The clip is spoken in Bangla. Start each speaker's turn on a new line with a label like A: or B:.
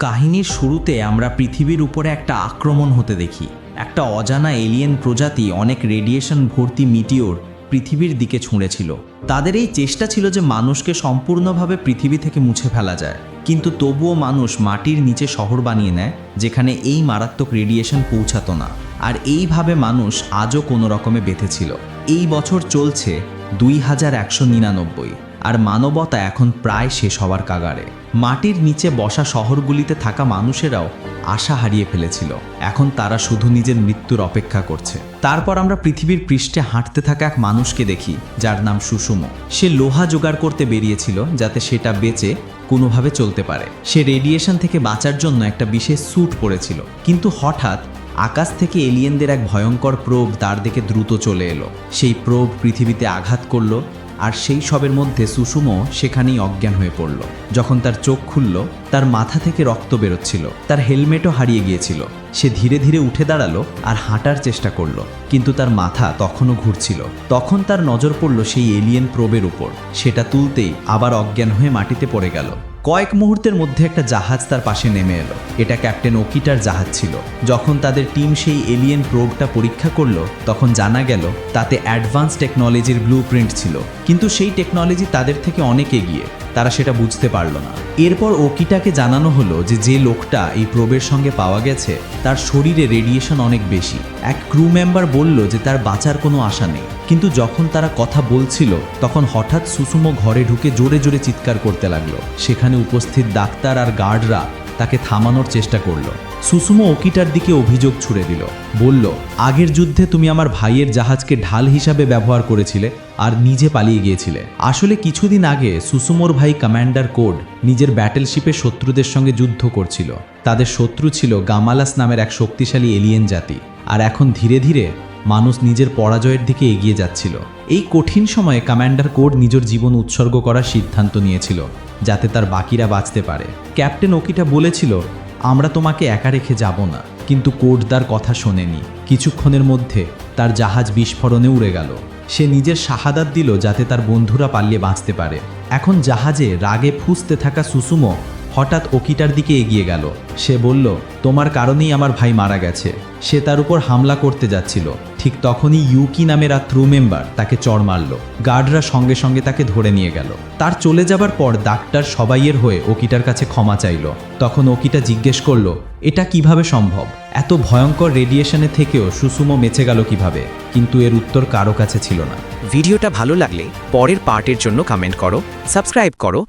A: কাহিনীর শুরুতে আমরা পৃথিবীর উপরে একটা আক্রমণ হতে দেখি। একটা অজানা এলিয়েন প্রজাতি অনেক রেডিয়েশন ভর্তি মিটিওর পৃথিবীর দিকে ছুঁড়েছিল। তাদের এই চেষ্টা ছিল যে মানুষকে সম্পূর্ণভাবে পৃথিবী থেকে মুছে ফেলা যায়, কিন্তু তবুও মানুষ মাটির নিচে শহর বানিয়ে নেয় যেখানে এই মারাত্মক রেডিয়েশন পৌঁছাতো না। আর এইভাবে মানুষ আজও কোনো রকমে বেঁচেছিল। এই বছর চলছে 2199, আর মানবতা এখন প্রায় শেষ হওয়ার কাগারে। মাটির নিচে বসা শহরগুলিতে থাকা মানুষেরাও আশা হারিয়ে ফেলেছিল। এখন তারা শুধু নিজের মৃত্যুর অপেক্ষা করছে। তারপর আমরা পৃথিবীর পৃষ্ঠে হাঁটতে থাকা এক মানুষকে দেখি, যার নাম সুসুমো। সে লোহা জোগাড় করতে বেরিয়েছিল যাতে সেটা বেচে কোনোভাবে চলতে পারে। সে রেডিয়েশন থেকে বাঁচার জন্য একটা বিশেষ স্যুট পরেছিল, কিন্তু হঠাৎ আকাশ থেকে এলিয়েনদের এক ভয়ঙ্কর প্রোব তার দিকে দ্রুত চলে এলো। সেই প্রোব পৃথিবীতে আঘাত করলো, আর সেই সবের মধ্যে সুসুমো সেখানেই অজ্ঞান হয়ে পড়ল। যখন তার চোখ খুলল, তার মাথা থেকে রক্ত বেরোচ্ছিল, তার হেলমেটও হারিয়ে গিয়েছিল। সে ধীরে ধীরে উঠে দাঁড়ালো আর হাঁটার চেষ্টা করলো, কিন্তু তার মাথা তখনও ঘুরছিল। তখন তার নজর পড়ল সেই এলিয়েন প্রোবের উপর। সেটা তুলতেই আবার অজ্ঞান হয়ে মাটিতে পড়ে গেল। কয়েক মুহূর্তের মধ্যে একটা জাহাজ তার পাশে নেমে এলো। এটা ক্যাপ্টেন ওকিটার জাহাজ ছিল। যখন তাদের টিম সেই এলিয়েন প্রোবটা পরীক্ষা করলো, তখন জানা গেল তাতে অ্যাডভান্স টেকনোলজির ব্লুপ্রিন্ট ছিল, কিন্তু সেই টেকনোলজি তাদের থেকে অনেক এগিয়ে। তারা সেটা বুঝতে পারল না। এরপর ওকিটাকে জানানো হলো যে লোকটা এই প্রোবের সঙ্গে পাওয়া গেছে তার শরীরে রেডিয়েশন অনেক বেশি। এক ক্রু মেম্বার বলল যে তার বাঁচার কোনো আশা নেই। কিন্তু যখন তারা কথা বলছিল, তখন হঠাৎ সুসুমো ঘরে ঢুকে জোরে জোরে চিৎকার করতে লাগলো। সেখানে উপস্থিত ডাক্তার আর গার্ডরা তাকে থামানোর চেষ্টা করলো। সুসুমো ওকিটার দিকে অভিযোগ ছুড়ে দিল, বলল, আগের যুদ্ধে তুমি আমার ভাইয়ের জাহাজকে ঢাল হিসাবে ব্যবহার করেছিলে আর নিজে পালিয়ে গিয়েছিলে। আসলে কিছুদিন আগে সুসুমোর ভাই কমান্ডার কোড নিজের ব্যাটেলশিপে শত্রুদের সঙ্গে যুদ্ধ করছিল। তাদের শত্রু ছিল গামালাস নামের এক শক্তিশালী এলিয়েন জাতি। আর এখন ধীরে ধীরে মানুষ নিজের পরাজয়ের দিকে এগিয়ে যাচ্ছিল। এই কঠিন সময়ে কমান্ডার কোড নিজের জীবন উৎসর্গ করার সিদ্ধান্ত নিয়েছিল, যাতে তার বাকিরা বাঁচতে পারে। ক্যাপ্টেন ওকিটা বলেছিল, আমরা তোমাকে একা রেখে যাব না, কিন্তু কোড তার কথা শোনেনি। কিছুক্ষণের মধ্যে তার জাহাজ বিস্ফোরণে উড়ে গেল। সে নিজের শাহাদাত দিল যাতে তার বন্ধুরা পালিয়ে বাঁচতে পারে। এখন জাহাজে রাগে ফুঁসতে থাকা সুসুমো হঠাৎ ওকিটার দিকে এগিয়ে গেল। সে বলল, তোমার কারণেই আমার ভাই মারা গেছে। সে তার উপর হামলা করতে যাচ্ছিল। ঠিক তখনই ইউকি নামের আর ক্রু মেম্বার তাকে চড় মারল। গার্ডরা সঙ্গে সঙ্গে তাকে ধরে নিয়ে গেল। তার চলে যাবার পর ডাক্তার সবাইয়ের হয়ে ওকিটার কাছে ক্ষমা চাইল। তখন ওকিটা জিজ্ঞেস করল, এটা কিভাবে সম্ভব? এত ভয়ঙ্কর রেডিয়েশনে থেকেও সুসুমো বেঁচে গেল কিভাবে? কিন্তু এর উত্তর কারো কাছে ছিল না।
B: ভিডিওটা ভালো লাগলে পরের পার্টের জন্য কমেন্ট করো, সাবস্ক্রাইব করো